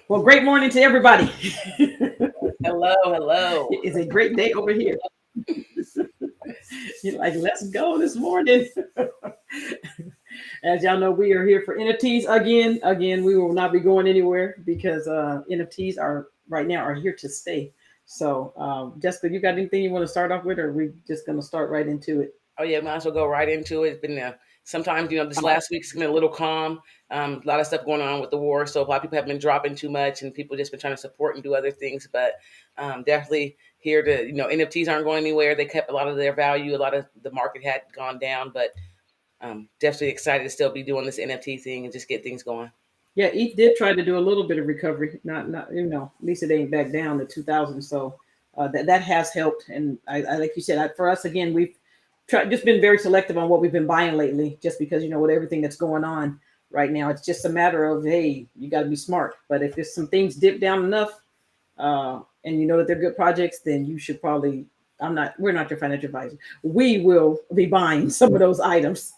Well, great morning to everybody. Hello, hello. It's a great day over here. You're like, let's go this morning. As y'all know, we are here for NFTs again. Again, we will not be going anywhere because NFTs are right now are here to stay. So, Jessica, you got anything you want to start off with, or are we just going to start right into it? Oh yeah, might as well go right into it. It's been sometimes this last week's been a little calm. A lot of stuff going on with the war, so a lot of people have been dropping too much, and people just been trying to support and do other things. But definitely here to NFTs aren't going anywhere. They kept a lot of their value. A lot of the market had gone down, but definitely excited to still be doing this NFT thing and just get things going. Yeah, ETH did try to do a little bit of recovery. Not at least it ain't back down to 2000. So that has helped. And I like you said, for us again, we've just been very selective on what we've been buying lately, just because with everything that's going on right now, it's just a matter of, hey, you got to be smart. But if there's some things dip down enough, and you know that they're good projects, then you should probably. We're not your financial advisor. We will be buying some of those items.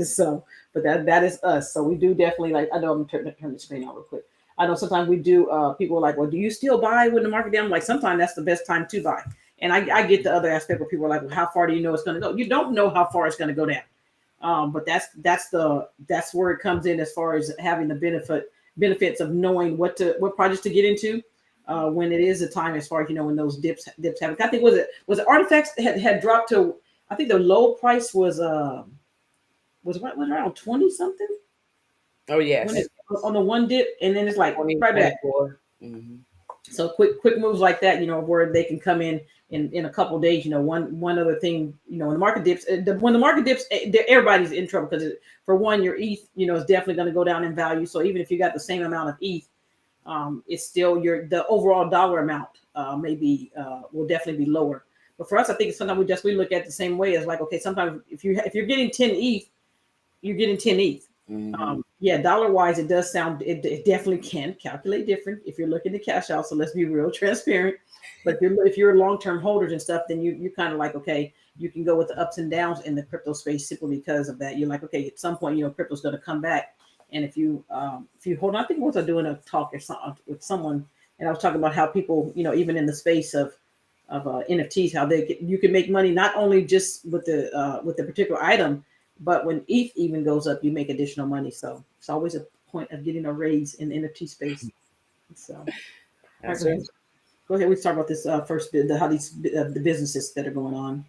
So, but that is us. So we do definitely like. I know I'm turn the screen out real quick. I know sometimes we do. People are like, well, do you still buy when the market down? Like sometimes that's the best time to buy. And I get the other aspect where people are like, well, how far do you know it's going to go? You don't know how far it's going to go down. But that's where it comes in as far as having the benefits of knowing what projects to get into. When it is a time as far as when those dips happen. I think was it artifacts had dropped to, I think the low price was around 20 something Oh when yes, it on the one dip, and then it's like 20, right back. 24. Mm-hmm. So quick moves like that, where they can come in a couple of days. One other thing, when the market dips, everybody's in trouble because for one, your ETH, is definitely going to go down in value. So even if you got the same amount of ETH, it's still the overall dollar amount will definitely be lower. But for us, I think sometimes we look at it the same way as like, okay, sometimes if you're getting 10 ETH, you're getting 10 ETH. Mm-hmm. Yeah, dollar wise, it does sound it definitely can calculate different if you're looking to cash out. So let's be real transparent. But if you're long term holders and stuff, then you kind of like, okay, you can go with the ups and downs in the crypto space simply because of that. You're like, okay, at some point, crypto's going to come back. And if you hold on, I think once I was doing a talk or something with someone, and I was talking about how people, even in the space of NFTs, how you can make money not only just with the particular item, but when ETH even goes up, you make additional money. So it's always a point of getting a raise in the NFT space. So, all right, That's right. go ahead. We talk about this first bit, how the businesses that are going on.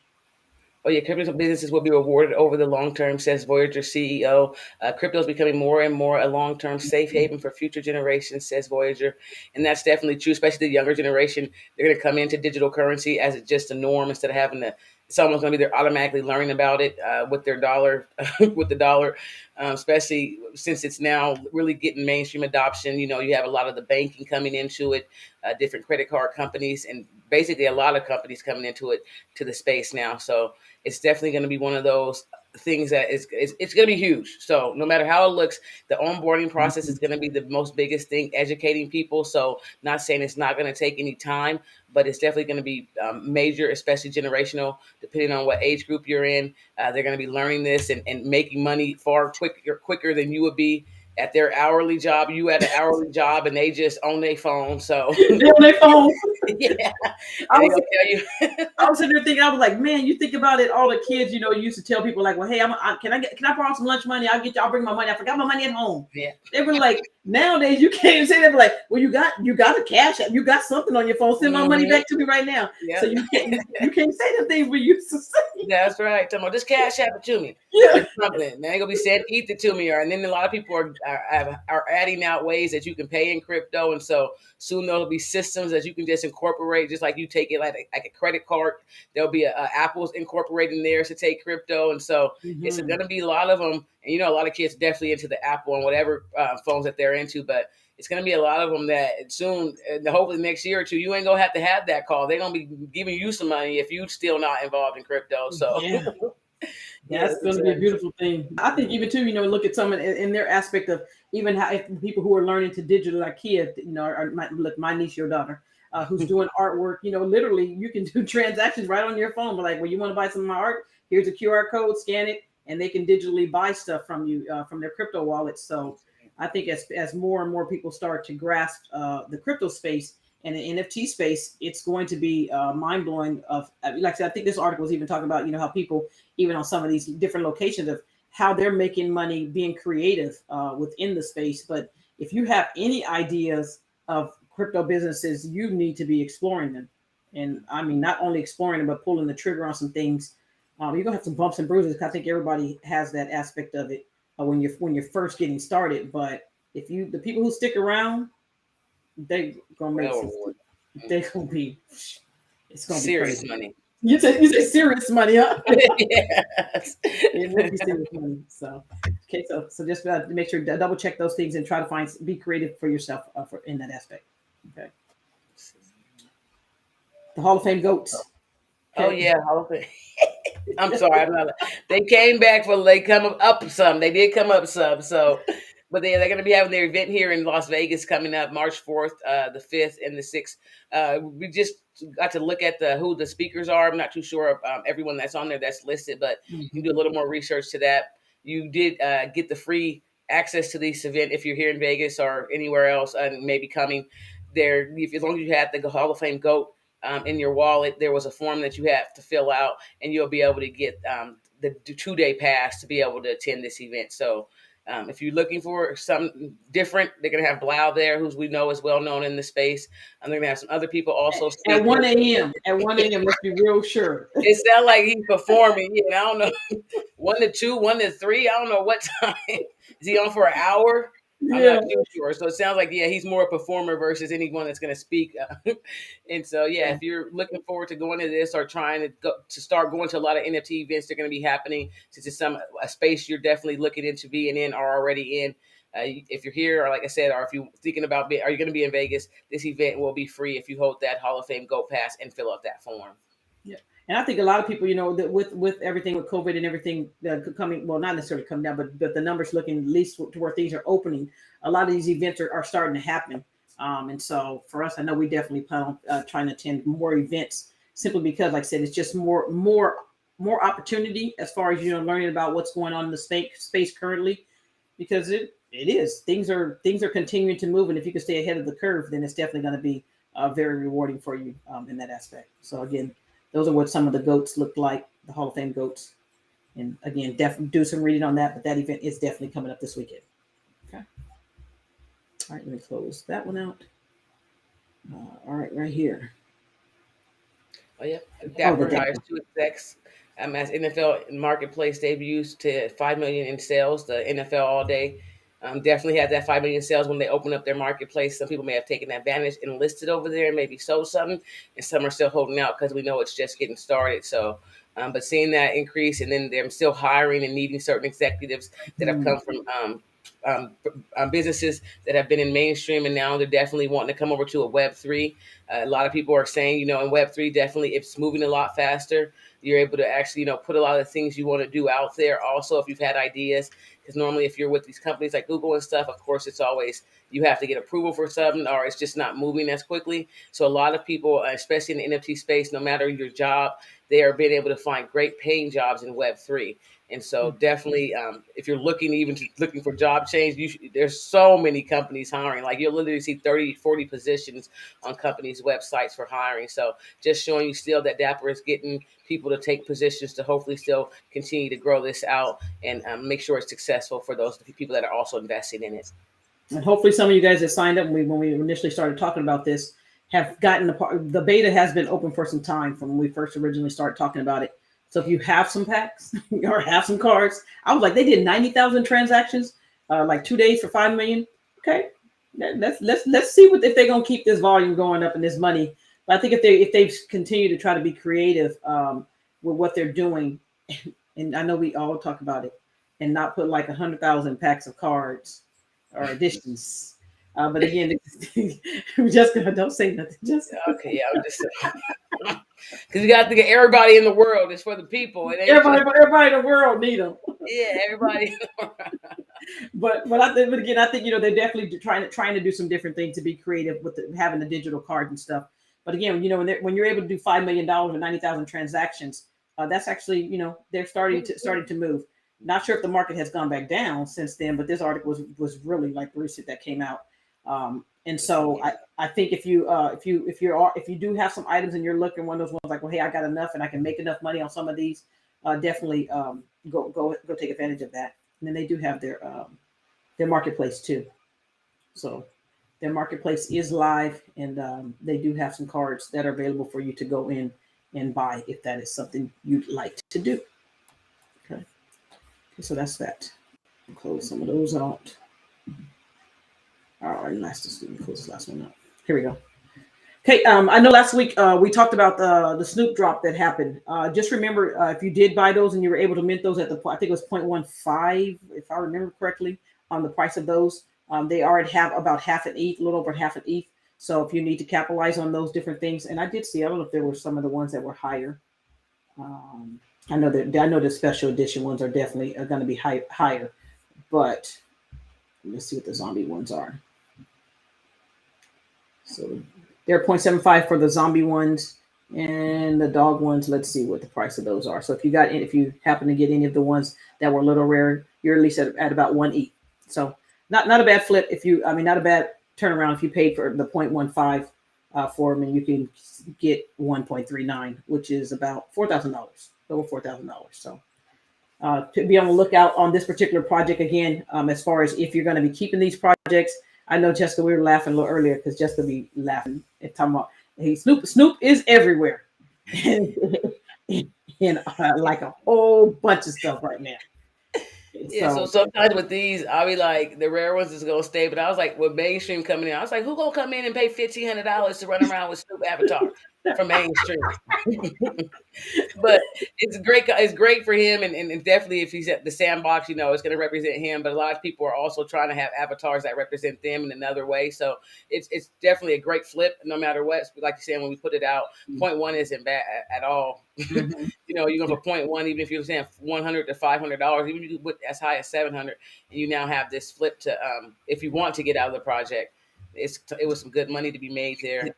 Oh yeah, crypto businesses will be rewarded over the long term, says Voyager CEO. Crypto is becoming more and more a long term safe haven for future generations, says Voyager, and that's definitely true. Especially the younger generation, they're going to come into digital currency as it's just a norm instead of having to. It's almost going to be they're automatically learning about it with their dollar, with the dollar, especially since it's now really getting mainstream adoption. You have a lot of the banking coming into it, different credit card companies, and basically a lot of companies coming into it to the space now. So it's definitely going to be one of those things that it's going to be huge. So no matter how it looks, the onboarding process is going to be the most biggest thing, educating people. So not saying it's not going to take any time, but it's definitely going to be major, especially generational, depending on what age group you're in. They're going to be learning this and making money far quicker than you would be at their hourly job. You at an hourly job and they just on their phone. So They're on their phone. yeah, I and they was gonna tell you. I was sitting there thinking, I was like, man, you think about it, all the kids, used to tell people like, well, hey, can I borrow some lunch money? I'll bring my money. I forgot my money at home. Yeah. They were like, nowadays you can't even say that. Like, well, you got a cash app, you got something on your phone. Send my money back to me right now. Yeah. So you can't say the things we used to say. That's right. Tell me, just cash app it to me. Yeah. It's something. Now they're gonna be saying eat it to me, and then a lot of people are adding out ways that you can pay in crypto, and so soon there'll be systems that you can just incorporate, just like you take it like a credit card. There'll be Apple's incorporating theirs to take crypto, and so it's Mm-hmm. gonna be a lot of them. And a lot of kids definitely into the Apple and whatever phones that they're into, but it's going to be a lot of them that soon, hopefully next year or two, you ain't going to have that call. They're going to be giving you some money if you still not involved in crypto. So, Yeah. yes, That's going to be a exactly. beautiful thing. I think even too, look at some in their aspect of even how if people who are learning to digital, like Kia, look, my niece, your daughter, who's doing artwork, literally you can do transactions right on your phone. But like, well, you want to buy some of my art? Here's a QR code, scan it, and they can digitally buy stuff from you from their crypto wallet. So I think as more and more people start to grasp the crypto space and the NFT space, it's going to be mind blowing. Like I said, I think this article was even talking about how people even on some of these different locations of how they're making money being creative within the space. But if you have any ideas of crypto businesses, you need to be exploring them. And I mean, not only exploring them, but pulling the trigger on some things. You're gonna have some bumps and bruises. I think everybody has that aspect of it when you're first getting started. But if you the people who stick around, they gonna make some. They gonna be. It's gonna be serious crazy. money. You say serious money, huh? Yes. It will be serious money. So, okay, so just make sure double check those things and try to be creative for yourself for in that aspect. Okay. The Hall of Fame goats. Okay. Oh yeah, Hall of Fame. I'm sorry, I'm not. They came back they come up some. They did come up some. So, but they're going to be having their event here in Las Vegas coming up March 4th, the 5th, and the 6th. We just got to look at who the speakers are. I'm not too sure of everyone that's on there that's listed, but you can do a little more research to that. You did get the free access to this event if you're here in Vegas or anywhere else, and maybe coming there. As long as you had the Hall of Fame GOAT in your wallet, there was a form that you have to fill out, and you'll be able to get the 2-day pass to be able to attend this event. So if you're looking for something different, they're going to have Blau there, who we know is well known in the space. And they're going to have some other people also speak. At 1 a.m. At 1 a.m. Let's be real sure. It sounds like he's performing. I don't know, 1 to 2, 1 to 3. I don't know what time. Is he on for an hour? I'm not too sure. So it sounds like, he's more a performer versus anyone that's going to speak. And so, if you're looking forward to going to this or trying to start going to a lot of NFT events, they're going to be happening. Since it's a space you're definitely looking into being in or already in. If you're here, or like I said, or if you're thinking about are you going to be in Vegas, this event will be free if you hold that Hall of Fame GOAT pass and fill out that form. Yeah. And I think a lot of people, that with everything with COVID and everything coming, well, not necessarily coming down, but the numbers looking at least to where things are opening. A lot of these events are starting to happen. And so for us, I know we definitely plan on trying to attend more events simply because, like I said, it's just more opportunity as far as, learning about what's going on in the space currently, because it is things are continuing to move. And if you can stay ahead of the curve, then it's definitely going to be very rewarding for you in that aspect. So again, those are what some of the goats look like, the Hall of Fame goats. And again, definitely do some reading on that, but that event is definitely coming up this weekend. Okay. All right, let me close that one out. All right, right here. Oh, yeah. Dapper hires 2 execs as NFL marketplace debuts to $5 million in sales. The NFL all day definitely had that 5 million sales when they opened up their marketplace. Some people may have taken advantage and listed over there and maybe sold something, and some are still holding out because we know it's just getting started. So, but seeing that increase, and then they're still hiring and needing certain executives that have come from businesses that have been in mainstream, and now they're definitely wanting to come over to a Web3. A lot of people are saying, in Web3, definitely it's moving a lot faster. You're able to actually, put a lot of the things you want to do out there. Also, if you've had ideas, because normally if you're with these companies like Google and stuff, of course, it's always you have to get approval for something, or it's just not moving as quickly. So a lot of people, especially in the NFT space, no matter your job, they are being able to find great paying jobs in Web3. And so definitely, if you're looking for job change, there's so many companies hiring. Like you'll literally see 30, 40 positions on companies' websites for hiring. So just showing you still that Dapper is getting people to take positions to hopefully still continue to grow this out and make sure it's successful for those people that are also investing in it. And hopefully some of you guys that signed up when we initially started talking about this have gotten the beta has been open for some time from when we first originally started talking about it. So if you have some packs or have some cards, I was like, they did 90,000 transactions, like 2 days for 5 million. Okay, let's see if they're gonna keep this volume going up and this money. But I think if they continue to try to be creative with what they're doing, and I know we all talk about it, and not put like 100,000 packs of cards or editions. But again, Jessica, don't say nothing. Just okay, yeah, I'm just because you got to think of everybody in the world. It's for the people. Everybody in the world need them. Yeah, everybody. but again, I think they're definitely trying to do some different things to be creative with having the digital cards and stuff. But again, when you're able to do $5 million with 90,000 transactions, that's actually they're starting to move. Not sure if the market has gone back down since then, but this article was really like recent that came out. And so I think if you do have some items and you're looking one of those ones like, well, hey, I got enough and I can make enough money on some of these, definitely go take advantage of that. And then they do have their marketplace too. So their marketplace is live, and they do have some cards that are available for you to go in and buy if that is something you'd like to do. Okay, so that's that. I'll close some of those out. All right, let me close this last one out. Here we go. Okay, I know last week we talked about the Snoop drop that happened. Just remember, if you did buy those and you were able to mint those at I think it was 0.15, if I remember correctly, on the price of those. They are at about half an ETH, a little over half an ETH. So if you need to capitalize on those different things, and I did see, I don't know if there were some of the ones that were higher. I know the special edition ones are definitely going to be higher, but let's see what the zombie ones are. So they're 0.75 for the zombie ones, and the dog ones. Let's see what the price of those are. So if you happen to get any of the ones that were a little rare, you're at least at about 1 ETH. So not a bad flip not a bad turnaround if you paid for the 0.15 for them, and you can get 1.39, which is about $4,000, over $4,000. So to be on the lookout on this particular project again, as far as if you're going to be keeping these projects. I know, Jessica, we were laughing a little earlier because Jessica be laughing and talking about, hey, Snoop is everywhere. and like a whole bunch of stuff right now. Yeah, so sometimes with these, I'll be like, the rare ones is gonna stay. But I was like, with mainstream coming in, I was like, who gonna come in and pay $1,500 to run around with Snoop avatar from mainstream? But it's great. It's great for him, and definitely if he's at the sandbox, it's going to represent him. But a lot of people are also trying to have avatars that represent them in another way. So it's definitely a great flip, no matter what. Like you said, when we put it out, 0.1 isn't bad at all. Mm-hmm. You go for 0.1, even if you're saying $100 to $500, even if you put as high as 700, and you now have this flip to if you want to get out of the project, it was some good money to be made there.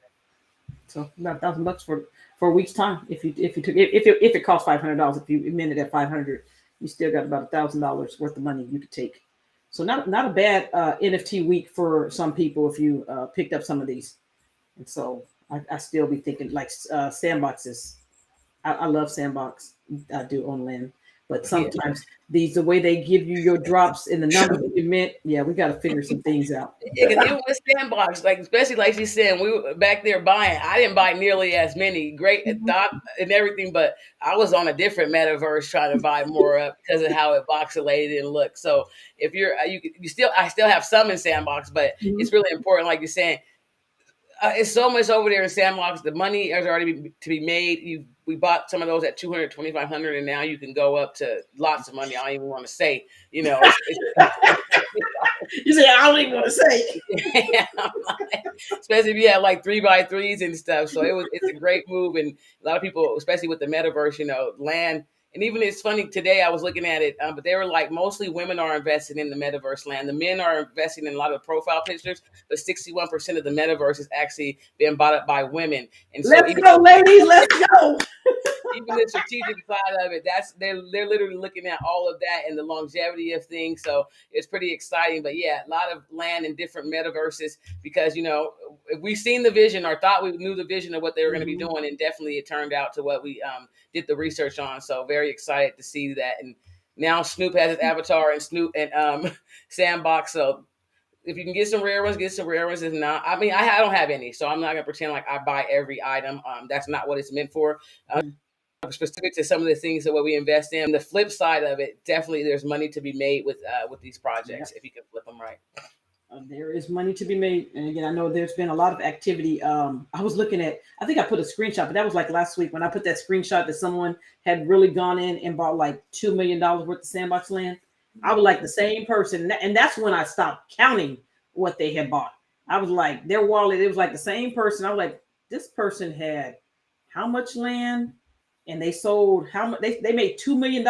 So about $1,000 for a week's time. If it costs $500, if you mint it at 500, you still got about $1,000 worth of money you could take. So not a bad NFT week for some people if you picked up some of these. And so I still be thinking like sandboxes. I love sandbox. I do on land. But sometimes the way they give you your drops in the numbers that you mint, we got to figure some things out. Yeah, because it was sandbox, especially like she said, we were back there buying. I didn't buy nearly as many, great thought and everything, but I was on a different metaverse trying to buy more up because of how it voxelated and looked. So if I still have some in sandbox, but it's really important, like you're saying. It's so much over there in sandbox. The money is already to be made. We bought some of those at 200, 2,500, and now you can go up to lots of money. I don't even want to say, you say, I don't even want to say. Especially if you have like 3x3s and stuff. So it's a great move, and a lot of people, especially with the metaverse, land. And even it's funny today, I was looking at it, but they were like mostly women are investing in the metaverse land. The men are investing in a lot of profile pictures, but 61% of the metaverse is actually being bought up by women. And so let's go, ladies, let's go. Even the strategic side of it, they're literally looking at all of that and the longevity of things. So it's pretty exciting. But yeah, a lot of land in different metaverses because we've seen the vision or thought we knew the vision of what they were going to be doing, and definitely it turned out to what we did the research on. So very excited to see that. And now Snoop has his avatar and Snoop and Sandbox. So if you can get some rare ones, get some rare ones. If not, I don't have any, so I'm not gonna pretend like I buy every item. That's not what it's meant for. Specific to some of the things that what we invest in. The flip side of it, definitely there's money to be made with these projects if you can flip them right. There is money to be made, and again, I know there's been a lot of activity. I was looking at, I think I put a screenshot, but that was like last week when I put that screenshot that someone had really gone in and bought like $2 million worth of sandbox land. I was like the same person, and that's when I stopped counting what they had bought. I was like, their wallet, it was like the same person. I was like, this person had how much land? And they sold how much? They made $2 million.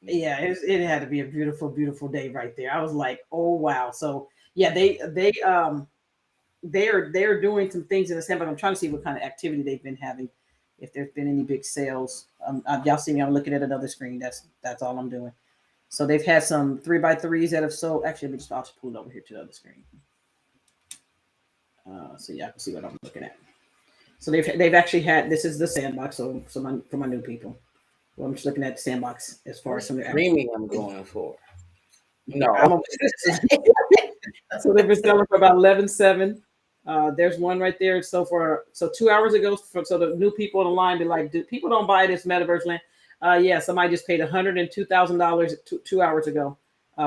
Yeah, it had to be a beautiful, beautiful day right there. I was like, oh wow. So yeah, they're doing some things in the sandbox. I'm trying to see what kind of activity they've been having. If there's been any big sales, y'all see me. I'm looking at another screen. That's all I'm doing. So they've had some 3x3s that have sold. Actually, let me just I'll just pull it over here to the other screen. So yeah, I can see what I'm looking at. So they've actually had, this is the sandbox. So for my new people, well, I'm just looking at the sandbox as far as some of the Premium I'm going for. I'm No. so they've been selling for about 11.7. There's one right there. So 2 hours ago, so the new people in the line be like, people don't buy this metaverse land? Yeah, somebody just paid $102,000 2 hours ago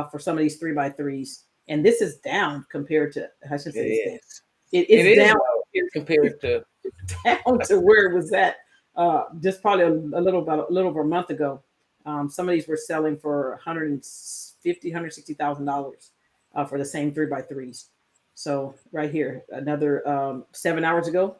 for some of these 3x3s, and this is down compared to. I should say it's down. It It's is down low compared to. down to where it was at just probably a little over a month ago. Some of these were selling for $160,000 for the same 3x3s. So right here, another 7 hours ago,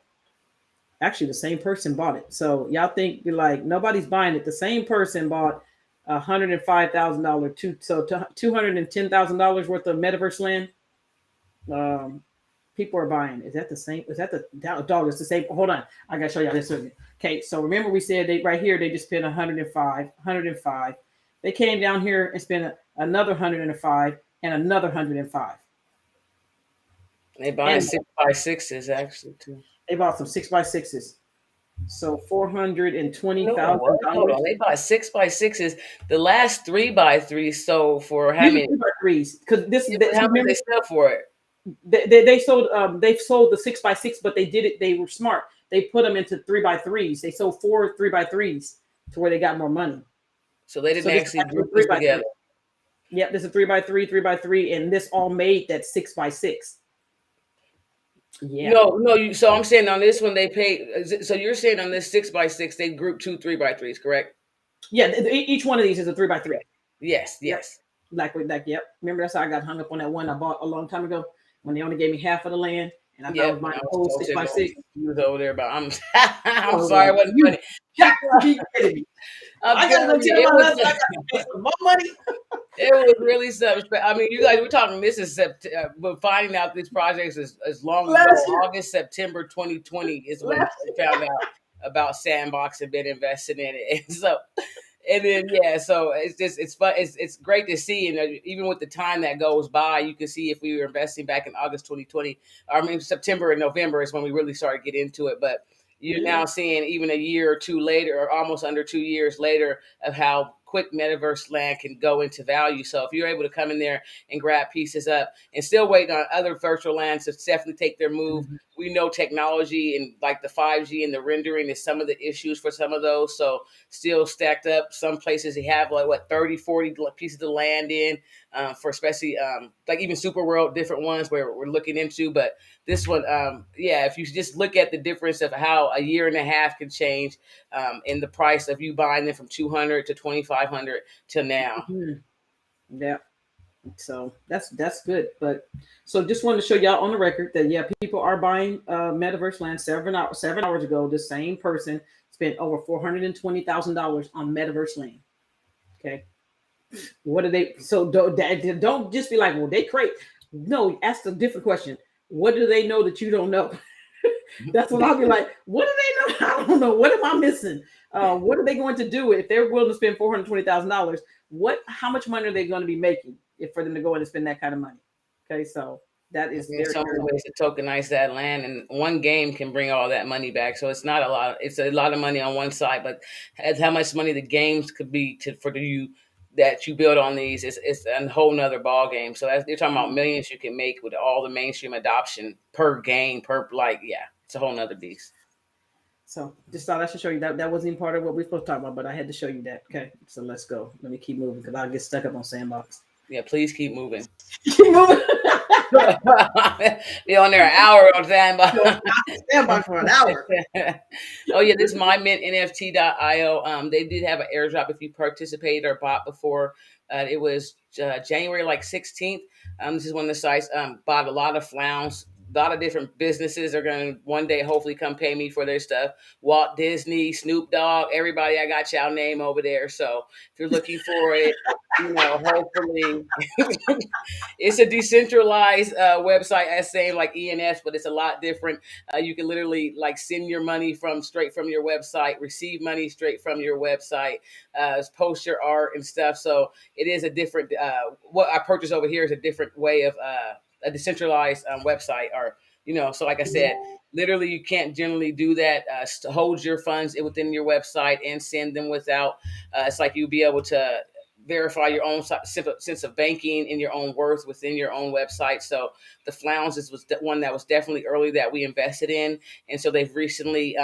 actually the same person bought it. So y'all think be like nobody's buying it. The same person bought $105,000 $210,000 worth of metaverse land. People are buying. Is that the same? Is that the dog? It's the same. Hold on, I gotta show y'all this. Okay, so remember we said they right here they just spent 105. They came down here and spent another 105 and another 105. They buy 6x6s actually too. They bought some 6x6s. So $420,000. Hold on, they buy 6x6s. The last 3x3 sold for how many? 3x3s because How much they sell for it? They sold they've sold the 6x6, but they did it. They were smart. They put them into 3x3s. They sold 4 3x3s to where they got more money. So they didn't actually group this together. Yep, there's a 3x3, 3x3, and this all made that 6x6. Yeah. No. So I'm saying on this one they paid. So you're saying on this 6x6 they grouped 2 3x3s, correct? Yeah, each one of these is a 3x3. Yes. Yep. Like yep. Remember that's how I got hung up on that one I bought a long time ago when they only gave me half of the land and I thought I was buying a whole 6x6. You was over there, but I'm sorry, it wasn't funny. Keep kidding me. I gotta go tell my husband I gotta pay some more money. It was really something. I mean, you guys were talking. This is September, but finding out these projects as long ago, August, September 2020 is when I found out about Sandbox and been invested in it. And so, and then so it's fun. It's great to see, and even with the time that goes by, you can see if we were investing back in August 2020. I mean, September and November is when we really started to get into it, but. You're now seeing even a year or two later, or almost under 2 years later, of how quick metaverse land can go into value. So if you're able to come in there and grab pieces up and still waiting on other virtual lands to definitely take their move, we know technology and like the 5G and the rendering is some of the issues for some of those. So still stacked up. Some places they have like 30, 40 pieces of land in for especially like even Super World, different ones where we're looking into. But this one, if you just look at the difference of how a year and a half can change in the price of you buying them from 200 to 2,500 to now. Yeah. So that's good. But so just wanted to show y'all on the record that people are buying metaverse land 7 hours ago. The same person spent over $420,000 on metaverse land. Okay. What do they? So don't just be like, well, they create. No, ask a different question. What do they know that you don't know? That's what I'll be like. What do they know? I don't know. What am I missing? What are they going to do if they're willing to spend $420,000? How much money are they going to be making for them to go in and spend that kind of money? Okay, so that is some ways to tokenize that land, and one game can bring all that money back. So it's not a lot. It's a lot of money on one side, but as how much money the games could be for you that you build on these is a whole nother ball game. So you're talking about millions you can make with all the mainstream adoption per game, it's a whole nother beast. So just thought I should show you that wasn't even part of what we're supposed to talk about, but I had to show you that. Okay, so let's go. Let me keep moving because I'll get stuck up on Sandbox. Yeah, please keep moving. Keep moving. Be on there an hour on Sandbox. Sandbox for an hour. Oh yeah, this is MyMintNFT.io. They did have an airdrop if you participated or bought before. It was January 16th. This is one of the sites bought a lot of flowns. lot of different businesses are going to one day hopefully come pay me for their stuff. Walt Disney, Snoop Dogg, everybody, I got y'all name over there. So if you're looking for it, hopefully it's a decentralized website, as same like ENS, but it's a lot different. You can literally like send your money from straight from your website, receive money straight from your website, post your art and stuff. So it is a different. What I purchased over here is a different way of a decentralized website, or So like I said, literally you can't generally do that. Hold your funds within your website and send them without. It's like you'll be able to verify your own sense of banking and your own worth within your own website. So the Flounds was one that was definitely early that we invested in, and so they've recently.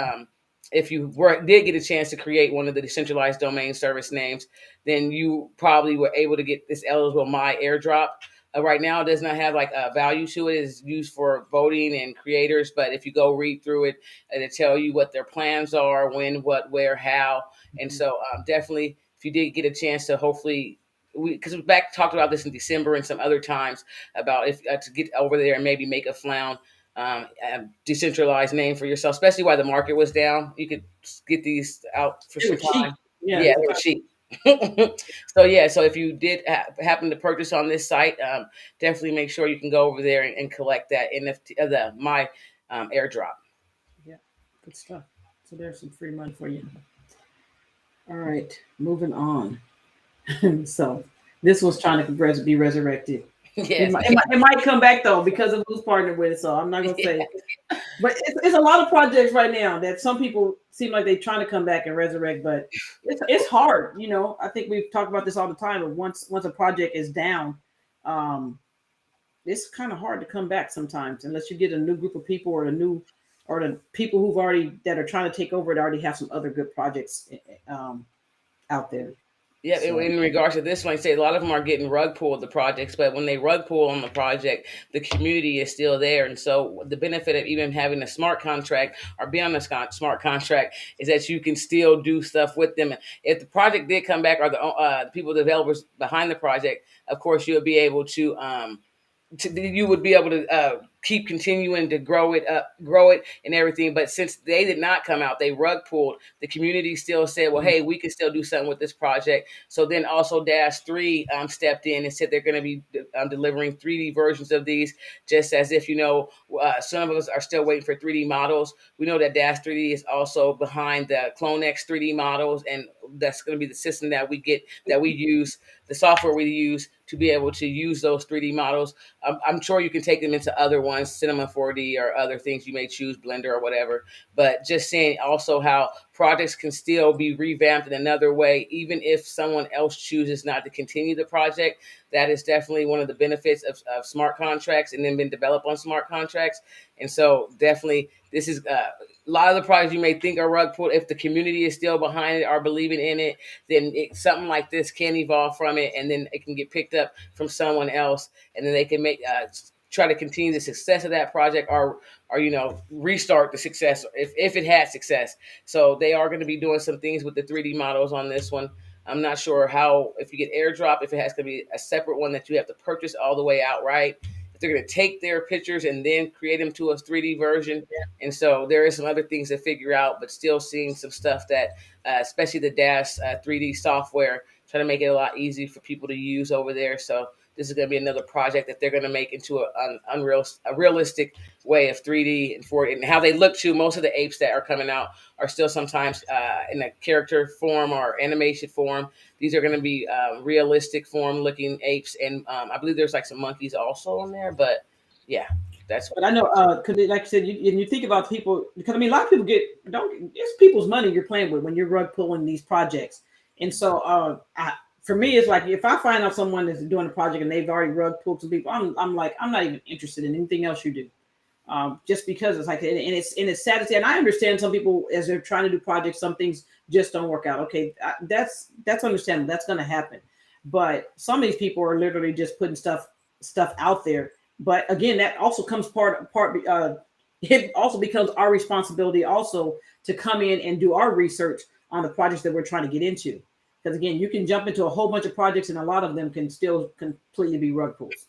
If you did get a chance to create one of the decentralized domain service names, then you probably were able to get this eligible My Airdrop. Right now, it does not have like a value to it. It's used for voting and creators. But if you go read through it, it'll tell you what their plans are, when, what, where, how. And so definitely, if you did get a chance to hopefully, because we back talked about this in December and some other times about if to get over there and maybe make a Flound decentralized name for yourself, especially while the market was down. You could get these out for some time. Yeah, they were cheap. So if you did happen to purchase on this site, definitely make sure you can go over there and collect that NFT, the My airdrop. Yeah, good stuff. So there's some free money for you. All right, moving on. So this was trying to be resurrected. Yes. It might come back though because of who's partnered with it. So I'm not gonna say, but it's a lot of projects right now that some people seem like they're trying to come back and resurrect, but it's hard. I think we've talked about this all the time. But once a project is down, it's kind of hard to come back sometimes unless you get a new group of people or the people that are trying to take over it already have some other good projects out there. Yeah, so. In regards to this one, I say a lot of them are getting rug pulled the projects, but when they rug pull on the project, the community is still there. And so the benefit of even having a smart contract or being on a smart contract is that you can still do stuff with them. If the project did come back or the people, developers behind the project, of course, you'll be able to you would be able to keep continuing to grow it and everything. But since they did not come out, they rug pulled. The community still said, well, hey, we can still do something with this project. So then also Dash 3 stepped in and said they're going to be delivering 3D versions of these, just as if, some of us are still waiting for 3D models. We know that Dash 3D is also behind the CloneX 3D models, and that's going to be the system that we use, the software we use to be able to use those 3D models. I'm sure you can take them into other ones, Cinema 4D or other things you may choose, Blender or whatever. But just saying also how projects can still be revamped in another way, even if someone else chooses not to continue the project. That is definitely one of the benefits of smart contracts and then been developed on smart contracts. And so definitely this is a lot of the projects you may think are rug pulled. If the community is still behind it or believing in it, then something like this can evolve from it, and then it can get picked up from someone else, and then they can make try to continue the success of that project or restart the success if it had success. So they are going to be doing some things with the 3D models on this one. I'm not sure how, if you get airdrop, if it has to be a separate one that you have to purchase all the way outright. If they're going to take their pictures and then create them to a 3D version. And so there is some other things to figure out, but still seeing some stuff that, especially the Dash 3D software, trying to make it a lot easier for people to use over there. So this is going to be another project that they're going to make into a realistic way of 3D and 4D. And how they look to, most of the apes that are coming out are still sometimes in a character form or animation form. These are going to be realistic form looking apes. And I believe there's like some monkeys also in there. But yeah, that's what I know. Because like I said, you think about people, because I mean, a lot of people it's people's money you're playing with when you're rug pulling these projects. And so for me, it's like if I find out someone that's doing a project and they've already rug pulled some people, I'm like, I'm not even interested in anything else you do, just because it's like, and it's sad to say. And I understand some people as they're trying to do projects, some things just don't work out. Okay, that's understandable. That's going to happen. But some of these people are literally just putting stuff out there. But again, that also comes part. It also becomes our responsibility also to come in and do our research on the projects that we're trying to get into. Because again, you can jump into a whole bunch of projects and a lot of them can still completely be rug pulls.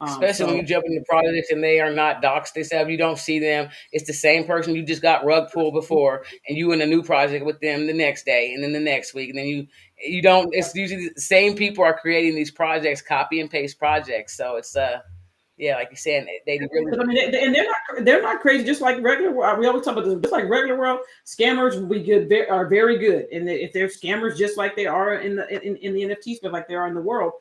Especially when you jump into projects and they are not doxed themselves, you don't see them. It's the same person you just got rug pulled before, and you in a new project with them the next day, and then the next week, and then you don't. It's usually the same people are creating these projects, copy and paste projects. So it's yeah, like you're saying, they really. I mean, and they're not crazy. Just like regular world, we always talk about this. Just like regular world, scammers are very good, and if they're scammers, just like they are in the NFTs, but like they are in the world,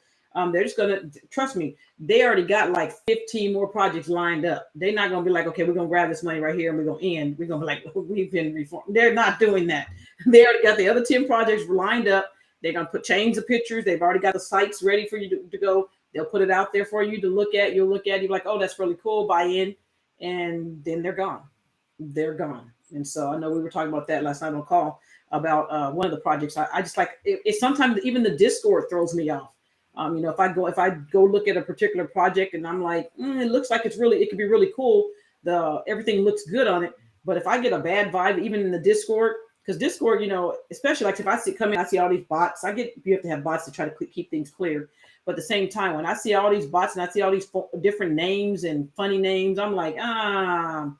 they're just gonna trust me. They already got like 15 more projects lined up. They're not gonna be like, okay, we're gonna grab this money right here and we're gonna end. We're gonna be like, we've been reformed. They're not doing that. They already got the other 10 projects lined up. They're gonna put chains of pictures. They've already got the sites ready for you to go. They'll put it out there for you to look at. You'll look at it, you're like, oh, that's really cool, buy in, and then they're gone. They're gone. And so I know we were talking about that last night on a call about one of the projects. I just like it sometimes even the Discord throws me off. If I go look at a particular project and I'm like, it looks like it could be really cool. Everything looks good on it. But if I get a bad vibe, even in the Discord, because Discord, especially like if I see all these bots, you have to have bots to try to keep things clear. But at the same time, when I see all these bots and I see all these different names and funny names, I'm like, no,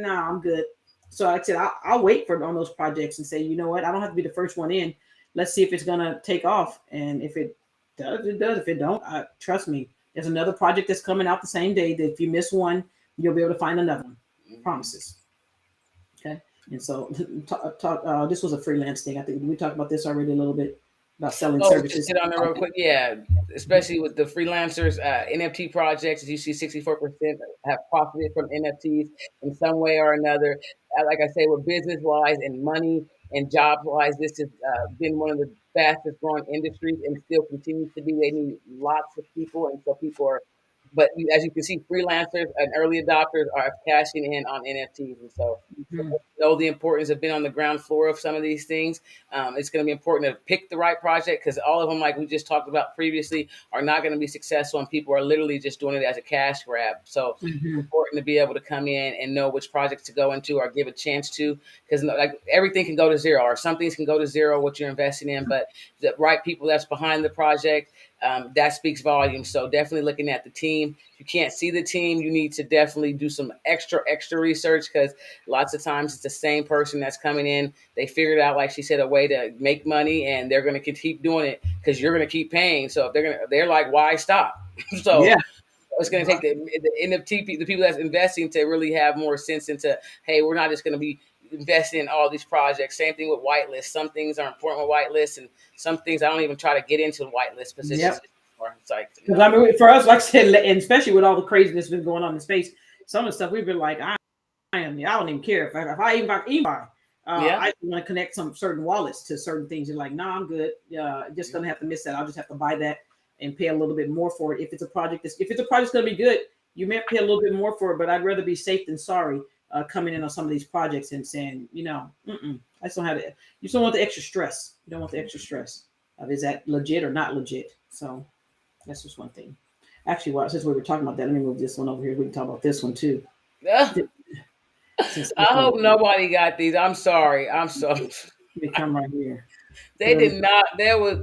I'm good. So like I said, I'll wait on those projects and say, you know what, I don't have to be the first one in. Let's see if it's gonna take off, and if it does, it does. If it don't, trust me, there's another project that's coming out the same day that if you miss one, you'll be able to find another one. Promises. Okay. And so this was a freelance thing. I think we talked about this already a little bit about selling services. Just hit on there real quick. Yeah, especially with the freelancers, NFT projects, as you see, 64% have profited from NFTs in some way or another. Like I say, with business wise and money and jobs wise, this has been one of the fastest growing industries and still continues to be. They need lots of people, and so people are. But as you can see, freelancers and early adopters are cashing in on NFTs, and so know the importance of being on the ground floor of some of these things. It's going to be important to pick the right project, because all of them, like we just talked about previously, are not going to be successful, and people are literally just doing it as a cash grab. So it's important to be able to come in and know which projects to go into or give a chance to, because like everything can go to zero, or some things can go to zero what you're investing in, but the right people that's behind the project, that speaks volumes. So definitely looking at the team. If you can't see the team, you need to definitely do some extra research, because lots of times it's the same person that's coming in. They figured out, like she said, a way to make money, and they're going to keep doing it because you're going to keep paying. So if they're like, why stop? So yeah. It's going to take the NFT, the people that's investing, to really have more sense into, hey, we're not just going to be investing in all these projects. Same thing with whitelist. Some things are important with whitelist, and some things I don't even try to get into whitelist positions. Yep. It's like, I mean, for us, like I said, and especially with all the craziness that's been going on in space, some of the stuff we've been like, I don't even care if I even buy. I want to connect some certain wallets to certain things. You're like, no, I'm good. Just gonna have to miss that. I'll just have to buy that and pay a little bit more for it. If it's a project going to be good, you may pay a little bit more for it, but I'd rather be safe than sorry. Coming in on some of these projects and saying, I just don't have it. You just don't want the extra stress. You don't want the extra stress of is that legit or not legit. So that's just one thing. Actually, since we were talking about that, let me move this one over here. We can talk about this one too. I hope nobody got these. I'm sorry. They come right here. They did not.